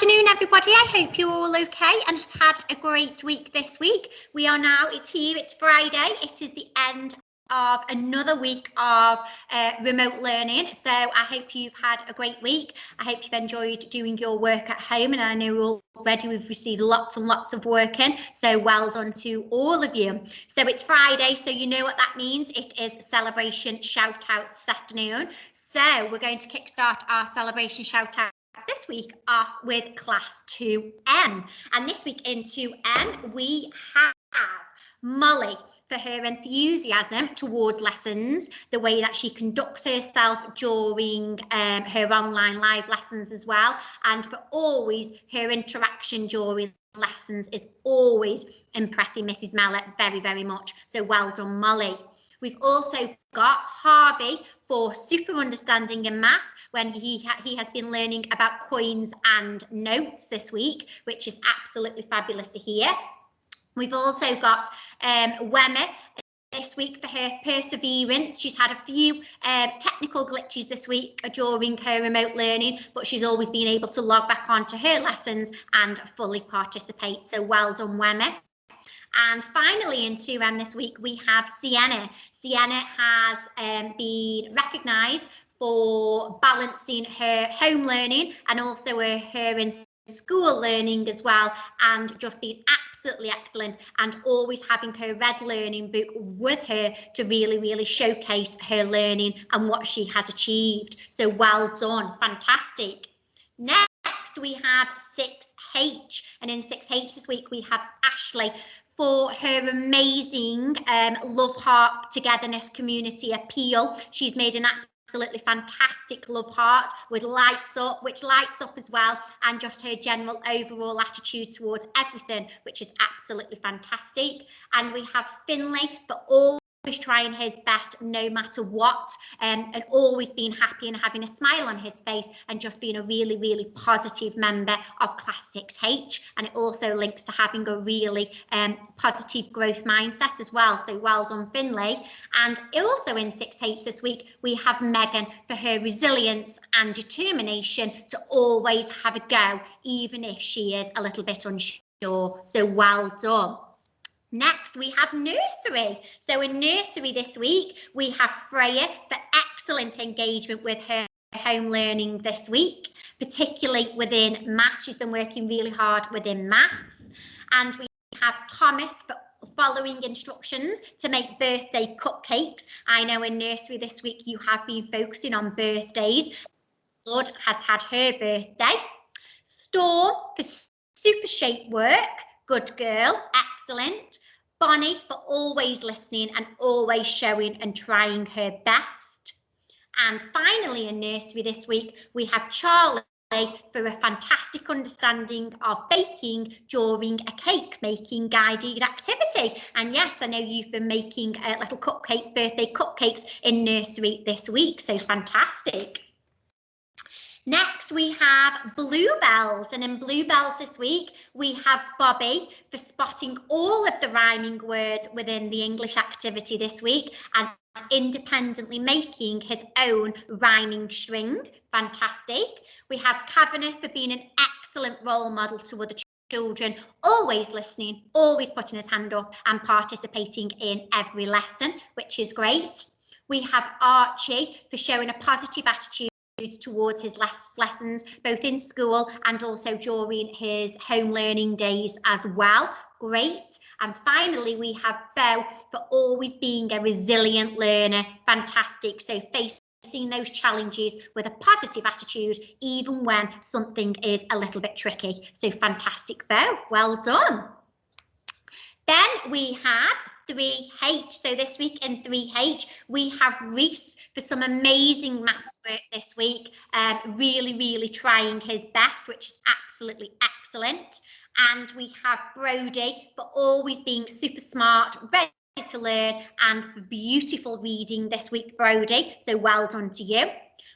Afternoon, everybody. I hope you're all okay and have had a great week this week. It's here, it's Friday. It is the end of another week of remote learning. So I hope you've had a great week. I hope you've enjoyed doing your work at home, and I know already we've received lots and lots of work in. So well done to all of you. So it's Friday, so you know what that means. It is celebration shout out this afternoon. So we're going to kickstart our celebration shout out this week off with class 2M, and this week in 2M we have Molly for her enthusiasm towards lessons, the way that she conducts herself during her online live lessons as well, and for always her interaction during lessons is always impressing Mrs. Mellor very, very much. So well done, Molly. We've also got Harvey for super understanding in maths when he has been learning about coins and notes this week, which is absolutely fabulous to hear. We've also got Wemma this week for her perseverance. She's had a few technical glitches this week during her remote learning, but she's always been able to log back onto her lessons and fully participate. So well done, Wemma. And finally in 2M this week, we have Sienna. Sienna has been recognised for balancing her home learning and also her in school learning as well, and just being absolutely excellent, and always having her red learning book with her to really, really showcase her learning and what she has achieved. So well done, fantastic. Next, we have 6H, and in 6H this week, we have Ashley for her amazing Love Heart Togetherness Community Appeal. She's made an absolutely fantastic love heart with lights up, which lights up as well, and just her general overall attitude towards everything, which is absolutely fantastic. And we have Finlay for always trying his best no matter what, and always being happy and having a smile on his face, and just being a really, really positive member of class 6H. And it also links to having a really positive growth mindset as well. So well done, Finlay. And also in 6H this week, we have Megan for her resilience and determination to always have a go, even if she is a little bit unsure. So well done. Next, we have nursery. So in nursery this week, we have Freya for excellent engagement with her home learning this week, particularly within maths. She's been working really hard within maths. And we have Thomas for following instructions to make birthday cupcakes. I know in nursery this week you have been focusing on birthdays. Lord has had her birthday. Storm for super shape work. Good girl, excellent. Bonnie for always listening and always showing and trying her best. And finally in nursery this week, we have Charlie for a fantastic understanding of baking during a cake making guided activity. And yes, I know you've been making little cupcakes, birthday cupcakes in nursery this week, so fantastic. Next, we have Bluebells, and in Bluebells this week, we have Bobby for spotting all of the rhyming words within the English activity this week and independently making his own rhyming string. Fantastic. We have Kavanagh for being an excellent role model to other children, always listening, always putting his hand up and participating in every lesson, which is great. We have Archie for showing a positive attitude towards his lessons, both in school and also during his home learning days as well. Great. And finally, we have Beau for always being a resilient learner. Fantastic. So facing those challenges with a positive attitude, even when something is a little bit tricky. So fantastic, Beau. Well done. Then we have 3H. So this week in 3H, we have Reese for some amazing maths work this week, really, really trying his best, which is absolutely excellent. And we have Brody for always being super smart, ready to learn, and for beautiful reading this week, Brody. So well done to you.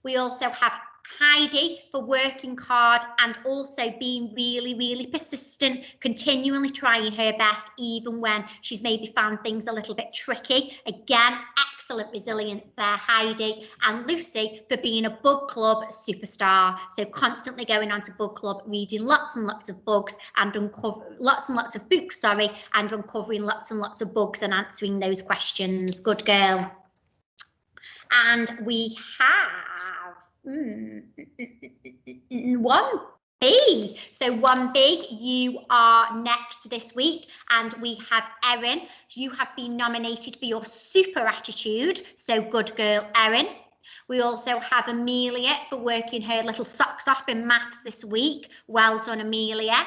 We also have Heidi for working hard and also being really, really persistent, continually trying her best, even when she's maybe found things a little bit tricky. Again, excellent resilience there, Heidi. And Lucy for being a book club superstar. So constantly going on to book club, reading lots and lots of books and uncovering lots and lots of books, and uncovering lots and lots of books and answering those questions. Good girl. And we have 1B. So 1B, you are next this week, and we have Erin. You have been nominated for your super attitude. So good girl, Erin. We also have Amelia for working her little socks off in maths this week. Well done, Amelia.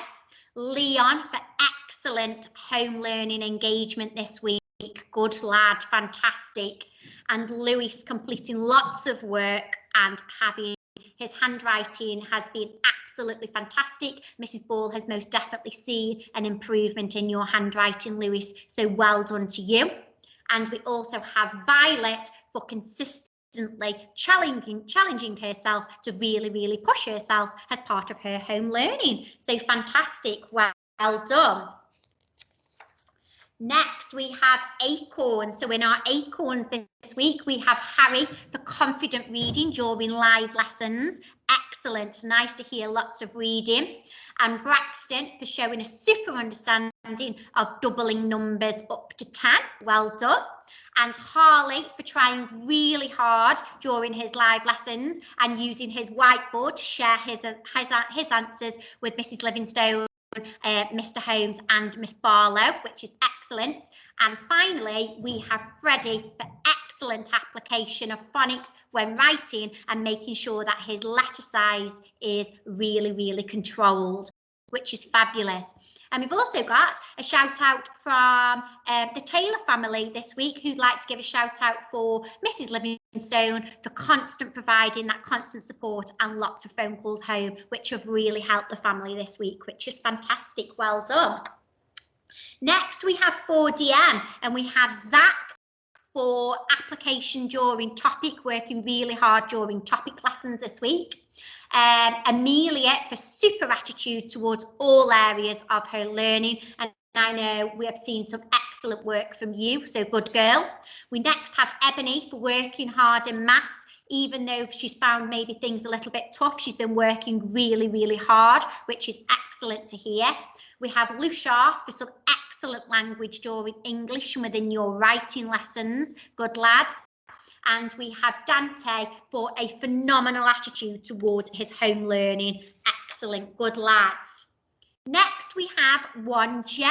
Leon for excellent home learning engagement this week. Good lad, fantastic. And Lewis completing lots of work and having his handwriting has been absolutely fantastic. Mrs. Ball has most definitely seen an improvement in your handwriting, Lewis, so well done to you. And we also have Violet for consistently challenging herself to really, really push herself as part of her home learning. So fantastic, well done. Next, we have Acorns. So in our Acorns this week, we have Harry for confident reading during live lessons. Excellent. Nice to hear lots of reading. And Braxton for showing a super understanding of doubling numbers up to 10. Well done. And Harley for trying really hard during his live lessons and using his whiteboard to share his answers with Mrs. Livingstone, Mr. Holmes and Miss Barlow, which is excellent. And finally, we have Freddie for excellent application of phonics when writing and making sure that his letter size is really, really controlled, which is fabulous. And we've also got a shout out from the Taylor family this week, who'd like to give a shout out for Mrs. Livingstone for providing that constant support and lots of phone calls home, which have really helped the family this week, which is fantastic. Well done. Next, we have 4DM, and we have Zach for application during topic, working really hard during topic lessons this week. Amelia for super attitude towards all areas of her learning, and I know we have seen some excellent work from you, so good girl. We next have Ebony for working hard in maths. Even though she's found maybe things a little bit tough, she's been working really, really hard, which is excellent to hear. We have Lucia for some excellent language during English and within your writing lessons. Good lad. And we have Dante for a phenomenal attitude towards his home learning. Excellent, good lads. Next, we have 1J,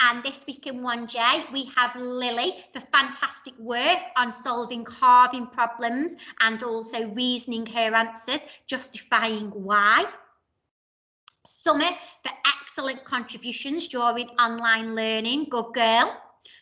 and this week in 1J, we have Lily for fantastic work on solving carving problems and also reasoning her answers, justifying why. Summer for excellent contributions during online learning. Good girl.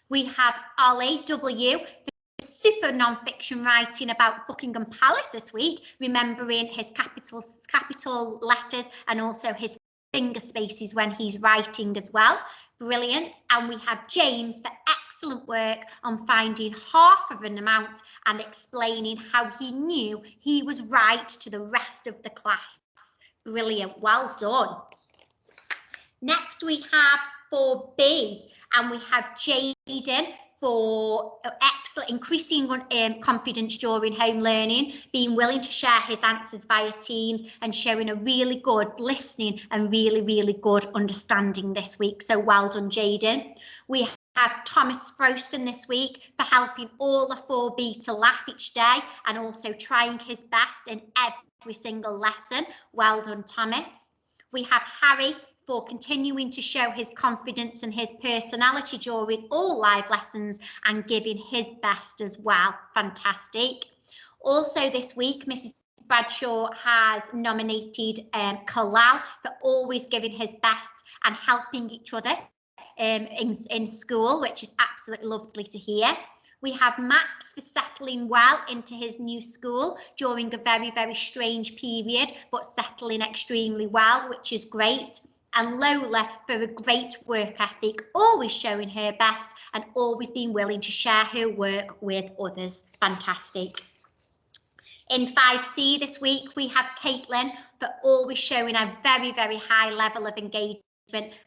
We have Ollie W for super non-fiction writing about Buckingham Palace this week, remembering his capital letters and also his finger spaces when he's writing as well. Brilliant. And we have James for excellent work on finding half of an amount and explaining how he knew he was right to the rest of the class. Brilliant, well done. Next we have 4B, and we have Jaden for excellent increasing confidence during home learning, being willing to share his answers via Teams and showing a really good listening and really, really good understanding this week. So well done, Jaden. We have Thomas Sproston this week for helping all the 4B to laugh each day and also trying his best in every single lesson. Well done, Thomas. We have Harry for continuing to show his confidence and his personality during all live lessons and giving his best as well. Fantastic. Also this week, Mrs. Bradshaw has nominated Kalal for always giving his best and helping each other in school, which is absolutely lovely to hear. We have Max for settling well into his new school during a very, very strange period, but settling extremely well, which is great. And Lola for a great work ethic, always showing her best and always being willing to share her work with others. Fantastic. In 5C this week, we have Caitlin for always showing a very, very high level of engagement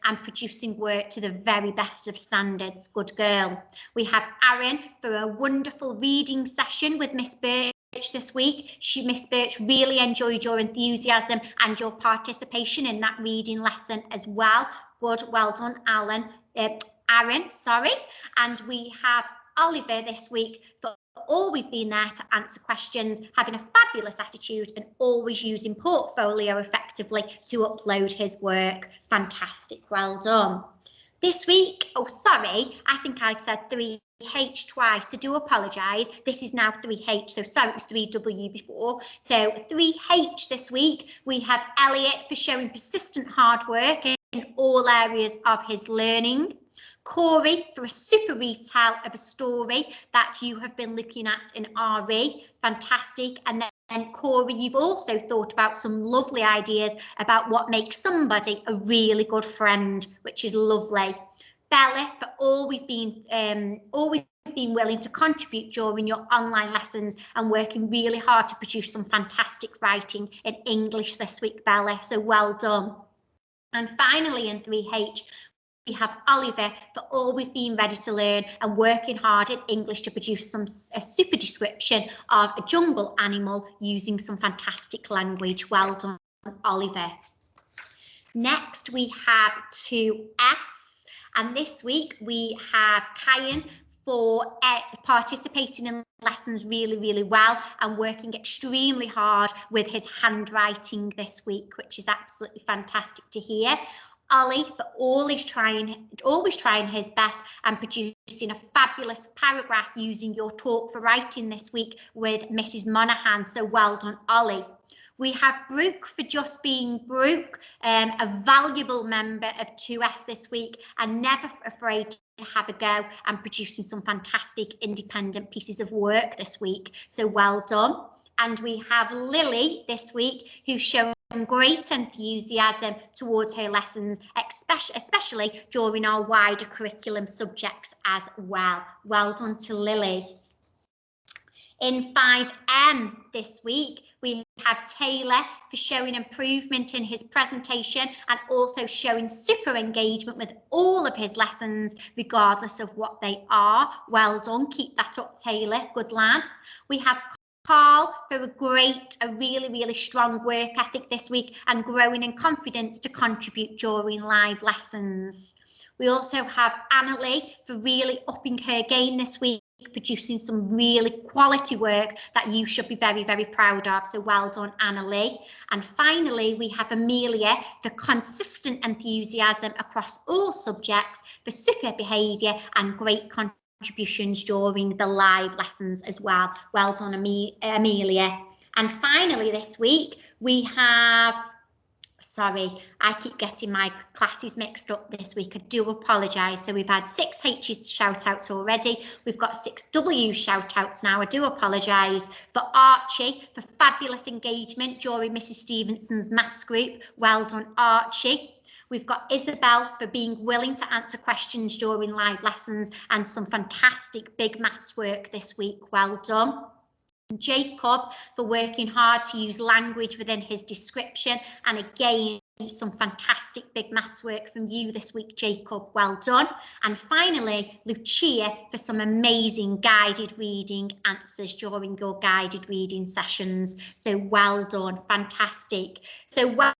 and producing work to the very best of standards. Good girl. We have Aaron for a wonderful reading session with Miss Birch this week. Miss Birch really enjoyed your enthusiasm and your participation in that reading lesson as well. Good, well done, Aaron, sorry. And we have Oliver this week for always being there to answer questions, having a fabulous attitude and always using Portfolio effectively to upload his work. Fantastic, well done. This week, oh sorry, I think I've said 3H twice, so do apologise. This is now 3H, so sorry, it was 3W before. So 3H this week, we have Elliot for showing persistent hard work in all areas of his learning. Corey for a super retell of a story that you have been looking at in RE, fantastic. And then Corey, you've also thought about some lovely ideas about what makes somebody a really good friend, which is lovely. Bella for always being willing to contribute during your online lessons and working really hard to produce some fantastic writing in English this week, Bella, so well done. And finally in 3H, we have Oliver for always being ready to learn and working hard in English to produce a super description of a jungle animal using some fantastic language. Well done, Oliver. Next, we have 2S, and this week we have Kyan for participating in lessons really, really well and working extremely hard with his handwriting this week, which is absolutely fantastic to hear. Ollie for always trying his best and producing a fabulous paragraph using your talk for writing this week with Mrs. Monaghan. So well done, Ollie. We have Brooke for just being Brooke, a valuable member of 2S this week and never afraid to have a go and producing some fantastic independent pieces of work this week. So well done. And we have Lily this week who's shown great enthusiasm towards her lessons, especially during our wider curriculum subjects as well. Well done to Lily. In 5M this week, we have Taylor for showing improvement in his presentation and also showing super engagement with all of his lessons, regardless of what they are. Well done, keep that up, Taylor, good lad. We have Carl for a really, really strong work ethic this week and growing in confidence to contribute during live lessons. We also have Annalie for really upping her game this week, producing some really quality work that you should be very, very proud of. So well done, Annalie. And finally, we have Amelia for consistent enthusiasm across all subjects, for super behaviour and great contributions during the live lessons as well. Well done, Amelia. And finally this week we have, sorry, I keep getting my classes mixed up this week. I do apologise. So we've had 6 H's shout outs already. We've got 6 W shout outs now. I do apologise. For Archie, for fabulous engagement during Mrs. Stevenson's maths group. Well done, Archie. We've got Isabel for being willing to answer questions during live lessons and some fantastic big maths work this week. Well done. Jacob for working hard to use language within his description and again some fantastic big maths work from you this week, Jacob. Well done. And finally, Lucia for some amazing guided reading answers during your guided reading sessions. So well done, fantastic. So well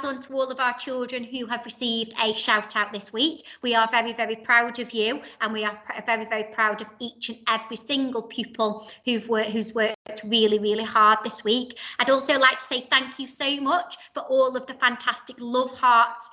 done to all of our children who have received a shout out this week. We are very, very proud of you and we are very, very proud of each and every single pupil who's worked really, really hard this week. I'd also like to say thank you so much for all of the fantastic love hearts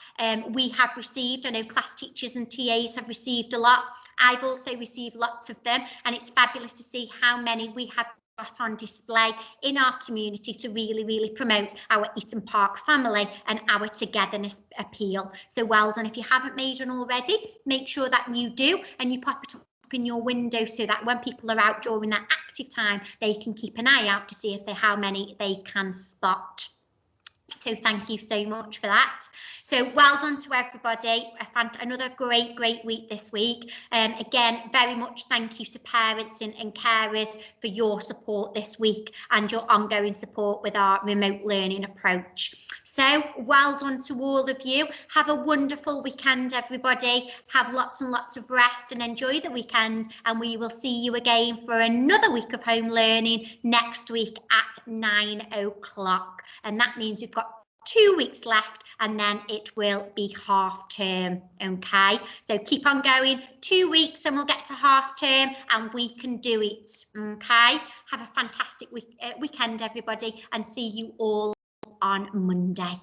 we have received. I know class teachers and TAs have received a lot. I've also received lots of them and it's fabulous to see how many we have got on display in our community to really, really promote our Eaton Park family and our togetherness appeal. So well done. If you haven't made one already, make sure that you do and you pop it up in your window so that when people are out during that active time, they can keep an eye out to see if how many they can spot. So thank you so much for that. So well done to everybody. Another great week this week. Again, very much thank you to parents and carers for your support this week and your ongoing support with our remote learning approach. So well done to all of you. Have a wonderful weekend, everybody. Have lots and lots of rest and enjoy the weekend. And we will see you again for another week of home learning next week at 9 o'clock. And that means we've got 2 weeks left and then it will be half term. Okay, so keep on going, 2 weeks and we'll get to half term and we can do it. Okay, have a fantastic weekend, everybody, and see you all on Monday.